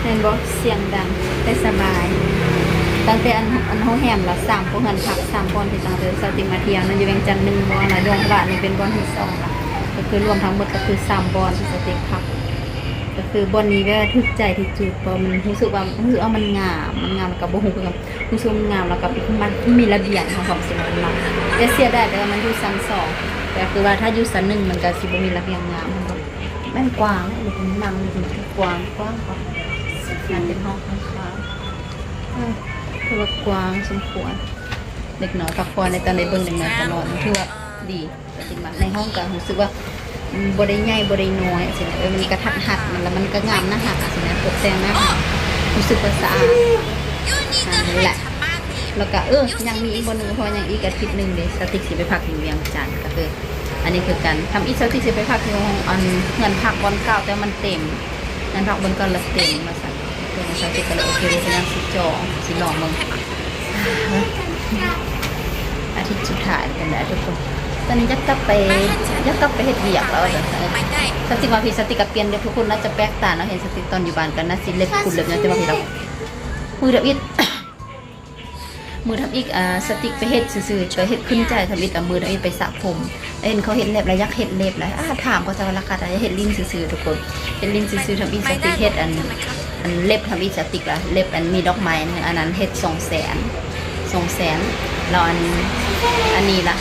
เห็นบอกเสียงดังแต่สบายตั้งแต่อันห้องแฮมละ3พวกเงินพัก3บอนที่ตั้งแต่สติมาเที่ยวนั่นอยู่เวียงจันทน์1บอนนะดวงพระนี่เป็นบอนที่2ละก็คือรวมทั้งหมดก็คือ3บอนที่สติพักก็คือบอนนี้ก็ทึกใจที่จุดเพราะมันรู้สึกว่ามันงามแล้วก็บ่ฮู้คือรู้สึกมันงามแล้วก็มันมีระเบียบของสิมันละแต่เสียดายแต่ว่ามันอยู่ชั้น2แต่คือว่าถ้าอยู่ชั้น1มันก็สิบ่มีระเบียบงามมันกว้างเลยมันนั่งกว้างกว่านั่นเป็นห้องข้างๆคือว่ากว้างสมควรเด็กน้อยพักผ่อนในตอนในเบิ่งเด็กน้อยตลอดคือว่าดีแต่จริงๆในห้องก็รู้สึกว่าบริใหญ่บริน้อยสินะมันกระทัดหัดมันแล้วมันก็งามนะหักสินะตกแต่งนะรู้สึกว่าสะอาดนั่นแหละแล้วก็ยังมีอีกบนหนึ่งเพราะยังอีกอาทิตย์หนึ่งเดี๋ยวสติ๊กสิไปพักอยู่เวียงจันทร์ก็คืออันนี้คือการทำอีกสติ๊กสิไปพักอยู่อันเงินพักบอลเก่าแต่มันเต็มเงินพักบอลเก่าละเต็มมาสั่งเพื่อนสติ๊กก็เลยโอเคเลยพยายามสิจองสิลองมึงอาทิตย์สุดท้ายเป็นได้ทุกคนตอนนี้จะกลับไปเฮ็ดเวียกแล้วสติมาพี่สติกับเปลี่ยนเด็กทุกคนน่าจะแปลกตาเนาะเห็นสติตอนอยู่บ้านกันนะสิเล็บกุดเล็บเนี่ยจะมาพี่เรามือดับอิดมือทำอีกสติไปเฮ็ดซื่อๆไปเฮ็ดขึ้นใจทำอีกมือดับอิดไปสระผมเห็นเขาเห็นเล็บแล้วยักเฮ็ดเล็บแล้วถามก็จะราคาเฮ็ดลิ้นซื่อๆทุกคนเฮ็ดลิ้นซื่อๆทำอีกสติเฮ็ดอันเล็บทำอีกสติละเล็บอันมีดอกไม้อันนั้นเฮ็ด200,000แล้วอันนี้ล่ะ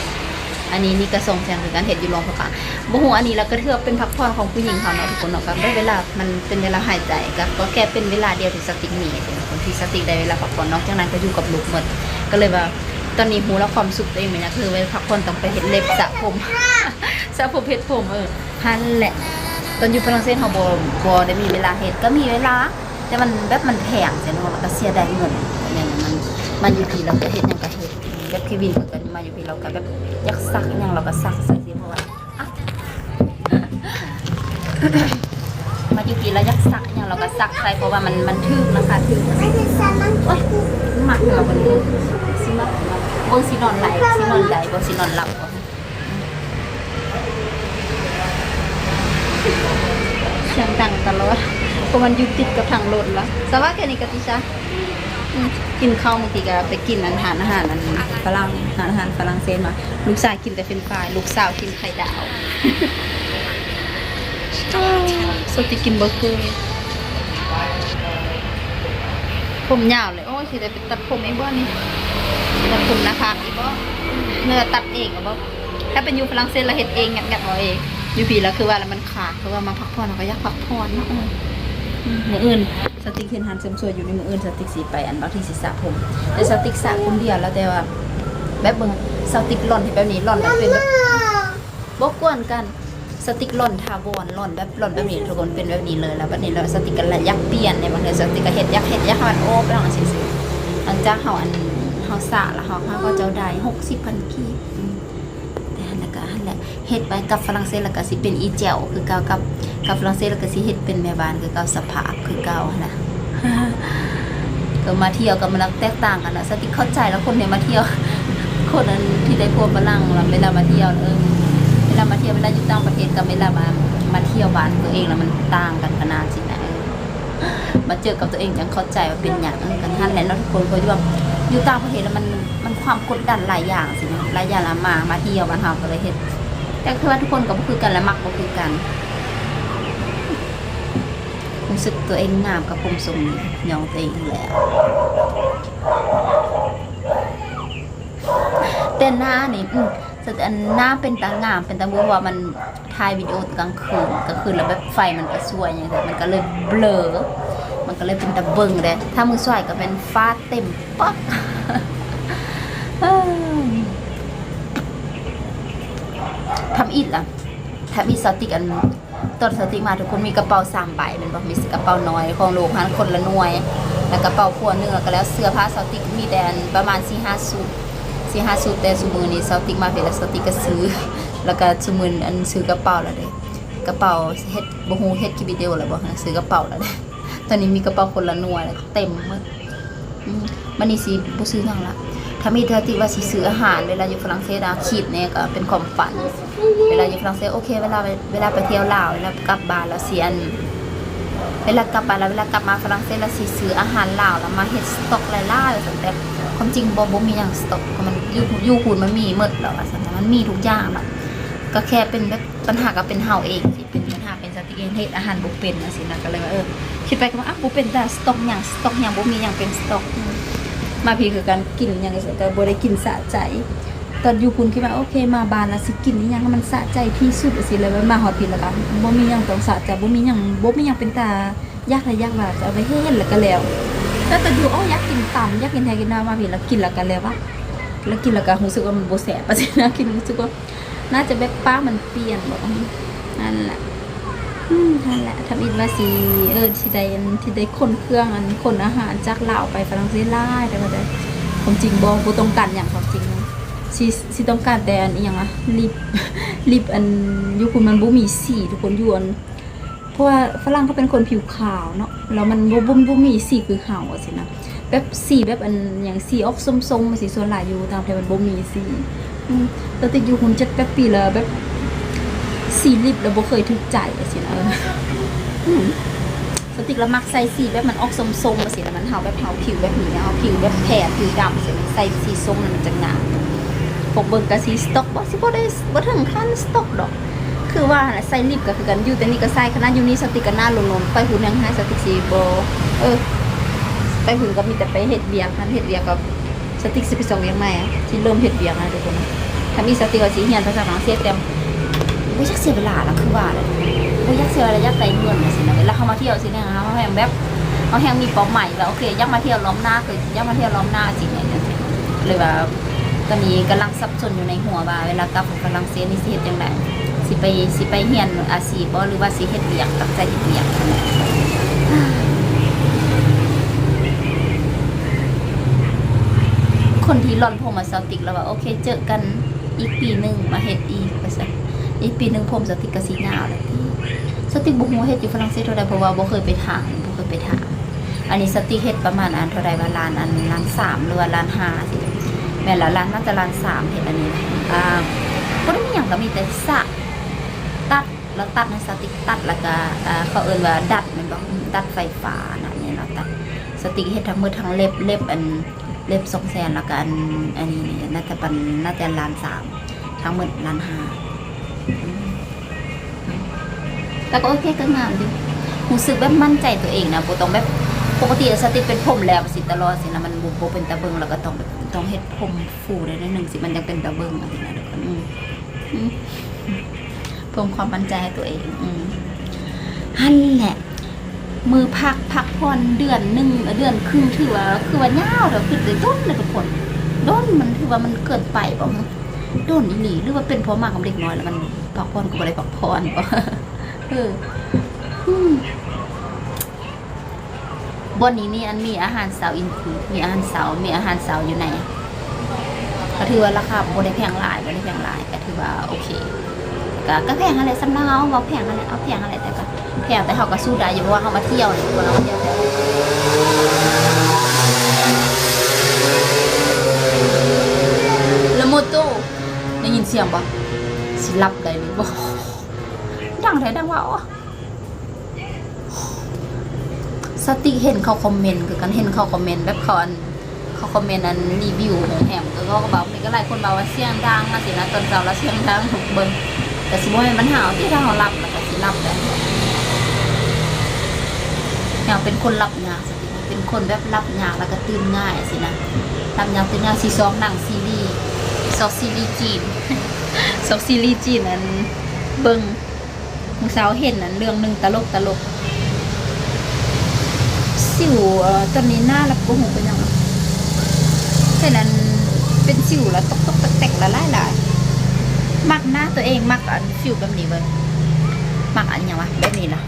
อันนี้นี่กระทรงแสงคือการเห็ดอยู่รองพระปางบ่ฮู้อันนี้แล้วก็ถือเป็นพักผ่อนของผู้หญิงเขาเนาะทุกคนเนาะก็ได้เวลามันเป็นเวลาหายใจก็แค่เป็นเวลาเดียวที่สติมีคนที่สติได้เวลาพักผ่อนนอกจากนั้นก็อยู่กับลูกหมดก็เลยว่าตอนนี้ฮู้แล้วความสุขตัวเองนะคือเวลาพักผ่อนต้องไปเฮ็ดเล็บสระผมสระผมเฮ็ดผมหั่นแหละตอนอยู่ฝรั่งเศสเฮาบ่ได้มีเวลาเฮ็ดก็มีเวลาแต่มันแบบมันแพงใช่เนาะแล้วก็เสียดายเงินอย่างมันอยู่ที่เราจะเฮ็ดหยังก็เฮ็ดแบบพี่วินเหมือนกันมาอยู่พี่เราก็แบบอยากซักอย่างเราก็ซักใส่สิเพราะว่ามาอยู่พี่เราอยากซักอย่างเราก็ซักใส่เพราะว่ามันทึกนะคะทึกโอ๊ยหมักเราคนนี้สิมาบนสีนอนไหลบนสีนอนหลับเสียงดังตลอดเพราะมันอยู่ติดกับทางรถแล้วสวัสดีกติชากินข้าวบางทีก็ไปกินอาหารอันฝรั่งอาหารฝรั่งเศสมาลูกชายกินแต่เฟรนช์ฟรายลูกสาวกินไข่ดาวสติกินเบอร์เกอร์ผมยาวเลยโอ้ยสิได้ไปตัดผมเองบ่นี่ตัดผมนะคะอีบ่เนื้อตัดเองหรือบ่ถ้าเป็นอยู่ฝรั่งเศสเราเฮ็ดเองงัดเอาเองอยู่พี่แล้วคือว่าแล้วมันขาดเพราะว่ามาพักผ่อนเราก็อยากพักผ่อนเนาะมืออื่นสติ๊กเห็นหันเสริมสวยอยู่ในมืออื่นสติ๊กสีไปอันบางที่สีสระผมแต่สติ๊กสระคนเดียวแล้วแต่ว่าแบบเบิ่งสติ๊กหล่อนที่แบบนี้หล่อนแล้วเป็นแบบบกวนกันสติ๊กหล่อนทาวอนหล่อนแบบนี้ทุกคนเป็นแบบนี้เลยแล้วแบบนี้แล้วสติ๊กกันละยักเปลี่ยนในบางทีสติ๊กก็เฮ็ดยักมันโอ้ไปลองสิหลังจากเฮาสระแล้วเฮาก็เจ้าได้60,000กีบแต่นั่นก็นั่นแหละเฮ็ดไปกับฝรั่งเศสแล้วก็สิเป็นอีแจ่วคือเก่ากับฝรั่งเศสแล้วก็สิเฮ็ดเป็นแม่บ้านคือเก่าสภาพคือเก่านะก็มาเที่ยวกับมันแตกต่างกันนะสติเข้าใจแล้วคนเนี่ยมาเที่ยวคนนั้นที่ได้พบฝรั่งเราเวลามาเที่ยวเวลามาเที่ยวเวลาอยู่ต่างประเทศกับเวลามาเที่ยวบ้านตัวเองแล้วมันต่างกันขนาดสินะมาเจอกับตัวเองจังเข้าใจว่าเป็นอย่างกันท่านแหละทุกคนก็ว่าอยู่ต่างประเทศแล้วมันความกดดันหลายอย่างสินะหลายอย่างละมาเที่ยวบ้านเฮาก็เลยเฮ็ดแต่คือว่าทุกคนก็บ่คือกันและมักบ่คือกันรู้สึกตัวเองงามกับผมทรงนี้ยองตัวเองแล้วแต่หน้านี่แต่หน้าเป็นตางามเป็นตาบัวว่ามันถ่ายวิดีโอกลางคืนแล้วแบบไฟมันก็สวยอย่างเงี้ยมันก็เลยเบลอมันก็เลยเป็นตาเบิ่งเลยถ้ามือสวยก็เป็นฟ้าเต็มปักทำอีกล่ะทำอีกสติกอันต้นสติมาทุกคนมีกระเป๋า3 ใบเป็นบ่มีกระเป๋าน้อยของลูกหันคนละหน่วยแล้วกระเป๋าพัวนึงแล้วก็แล้วเสื้อผ้าสติกมีแต่ประมาณ4-5 ชุดแต่สมือนี้สติกมาเป็นแล้วสติกก็ซื้อแล้วก็สมืออันซื้อกระเป๋าแล้วเด้กระเป๋าเฮ็ดบ่ฮู้เฮ็ดกี่วิดีโอแล้วบ่ซื้อกระเป๋าแล้วเด้ตอนนี้มีกระเป๋าคนละหน่วยเต็มหมดมันนี่สิบ่ซื้อหยังละถ้ามีสติว่าสิซื้ออาหารเวลาอยู่ฝรั่งเศสคิดเนี่ยก็เป็นความฝันเวลาอยู่ฝรั่งเศสโอเคเวลาไปเที่ยวลาวเวลากลับบ้านแล้วสิอัน เวลากลับมาแล้วเวลากลับมาฝรั่งเศสแล้วสิซื้ออาหารลาวแล้วมาเฮ็ดสต็อกหลายๆซั่นแต่ความจริงบ่มีหยังสต็อกมันอยู่คูณมันมีหมดแล้วซั่นมันมีทุกอย่างน่ะก็แค่เป็นแบบปัญหาก็เป็นเฮาเองสิเป็นปัญหาเป็นสติเองเฮ็ดอาหารบ่เป็นจังซี่นะก็เลยว่าคิดไปก็ว่าบ่เป็นแต่สต็อกหยังบ่มีหยังเป็นสต็อกมาพี่คือการกินหยังก็บ่ได้กินสะใจตอนอยู่คุณคิดว่าโอเคมาบ้านแล้วสิกินอีหยังให้มันสะใจที่สุดสิเลยมาฮอดพี่แล้วก็บ่มีหยังต้องสะใจบ่มีหยังเป็นตายากว่าจะเอาไปเฮ็ดแล้วก็แล้วแต่อยู่อยากกินตำอยากกินแท้กินน้ามาพี่แล้วกินแล้วก็แล้วว่าแล้วกินแล้วก็รู้สึกว่ามันบ่แซ่บปะสินะกินรู้สึกว่าน่าจะแบบป้ามันเปลี่ยนบ่นั่นแหละทำอินว่าสิที่ได้คนเครื่องคนอาหารจากลาวไปฝรั่งเศสหลายแต่ว่าได้ความจริงบ่ต้องการหยังความจริงสิต้องการแต่อันอีหยังอ่ะลิปอันอยู่คุณมันบ่มีสีทุกคนอยู่อันเพราะว่าฝรั่งเขาเป็นคนผิวขาวเนาะแล้วมันบ่มีสีคือเฮาสินะแบบสีแบบอันอย่างสีออกส้มๆสีส่วนหลายอยู่ตามแต่มันบ่มีสีแต่ติดอยู่คุณ7-8 ปีแล้วแบบสีลิปแล้วบ่เคยถูกใจสินะสติกละมักใส่สีแบบมันออกส้มๆสิแล้วมันเฮาแบบเฮาผิวแบบนี้เฮาผิวแบบแผ่ผิวดำสิมันใส่สีส้มมันจะงามปกเบิ่งก็สีสต็อกบ่สิบ่ถึงขั้นสต็อกดอกคือว่าใส่ลิปก็คือกันอยู่แต่นี่ก็ใส่ขนาดอยู่นี่สติกก็หน้าลนๆไปหุ่นยังให้สติกสิบ่ไปหุ่นก็มีแต่ไปเฮ็ดเวียกนั้นเฮ็ดเวียกกับสติกสิไปส่งเวียกใหม่ที่เริ่มเฮ็ดเวียกนะทุกคนถ้ามีสติกก็สิเรียนภาษาฝรั่งเศสแต่บ่อยากเสียเวลาล่ะคือว่าเลยบ่อยากเสียระยะไกลเงินสินะเวลาเฮามาเที่ยวสินะเฮาแฮงแบบเฮาแฮงมีเป้าหมายว่าโอเคอยากมาเที่ยวล้อมหน้าคืออยากมาเที่ยวล้อมหน้าสิเนี่ยเลยว่าตอนนี้กำลังสับสนอยู่ในหัวว่าเวลากลับฝรั่งเศสนี่สิเฮ็ดจังได๋สิไปเรียนอาชีพบ่หรือว่าสิเฮ็ดเวียกตั้งใจเฮ็ดเวียกคนที่ร่อนผมมาสติกแล้วว่าโอเคเจอกันอีกปีนึงมาเฮ็ดอีกว่าซั่นอีกปีนึงผมสติกก็สิยาวแล้วที่สติกบ่ฮู้เฮ็ดอยู่ฝรั่งเศสเท่าใดเพราะว่าบ่เคยไปถามอันนี้สติกเฮ็ดประมาณอันเท่าใดว่าล้าน3หรือว่าล้าน5สิแม่นละล้านน่าจะล้าน3เฮ็ดอันนี้บ่ได้มีหยังก็มีแต่สะตัดแล้วตัดในสติกตัดแล้วก็เขาเอิ้นว่าดัดแม่นบ่ดัดไฟฟ้าน่ะนี่เนาะตัดสติกเฮ็ดทั้งหมดทั้งเล็บอันเล็บ200,000แล้วก็อันนี้น่าจะล้าน3ทั้งหมดล้าน5แต่ก็โอเคก็งามดิรู้สึกแบบมั่นใจตัวเองนะบ่ต้องแบบปกติสติเป็นผมแล้วสิตลอดสินะมันบ่เป็นตาเบิ่งแล้วก็ต้องเฮ็ดผมฟูได้นิดนึงสิมันยังเป็นตาเบิ่งอันนี้นะทุกคนเพิ่มความมั่นใจให้ตัวเองหั่นแหละมือพักผ่อนเดือนนึงเดือนครึ่งถือว่ายาวเด้อคือได้ต้นเลยทุกคนต้นมันถือว่ามันเกินไปบ่โดนอีหลีหรือว่าเป็นเพราะมากับเด็กน้อยแล้วมันพักผ่อนก็บ่ได้พักผ่อนบ่บนนี้นี่อันมีอาหารเสาอินคูมีอาหารเสาอยู่ไหนก็ถือว่าราคาบ่ได้แพงหลายก็ถือว่าโอเคก็แพงอะไรสำหรับเฮาบ่แพงอะไรเอาแพงอะไรแต่ก็แพงแต่เฮาก็สู้ได้อยู่เพราะว่าเฮามาเที่ยวนี่ตัวเราเที่ยวแล้วโมโตได้ยินเสียงบ่สิหลับได้หรือบ่ดังแท้ดังว่าสติเห็นเขาคอมเมนต์คือกันเห็นเขาคอมเมนต์แบบเขาคอมเมนต์อันรีวิวของแฮมก็เขาก็บอกมีก็หลายคนบอกว่าเสียงดังมาสินะตอนเช้าแล้วเสียงดังถูกเบิ่งแต่สิบ่ให้มันหาวที่ถ้าเฮาหลับแล้วก็สิหลับได้อย่างเป็นคนหลับยากสติเป็นคนแบบหลับยากแล้วก็ตื่นง่ายสินะหลับยากตื่นง่ายสิซ้อมหนังซีรีส์จีนอันเบิ่งมื้อเช้าเห็นอันเรื่องนึงตลกสิวตอนนี้หน้าแล้วก็หูเป็นยังไงแค่นั้นเป็นสิวแล้วตกแตกละลายมักหน้าตัวเองมักอันสิวแบบนี้เว้ยมักอันอย่างวะแบบนี้ล่ะ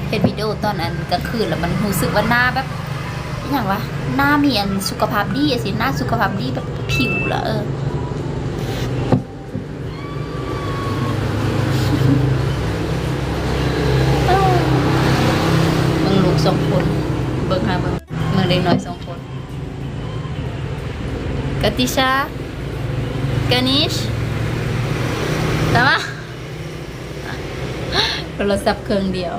เห็นวิดีโอตอนอันกลางคืนแล้วมันรู้สึกว่าหน้าแบบอย่างวะหน้ามีอันสุขภาพดีสิหน้าสุขภาพดีแบบผิวละมึงลูก2 คนเบิ่งหาเบิ่งมือเด็กน้อย2 คนกติชากานิชตามมาโทรศัพท์เครื่องเดียว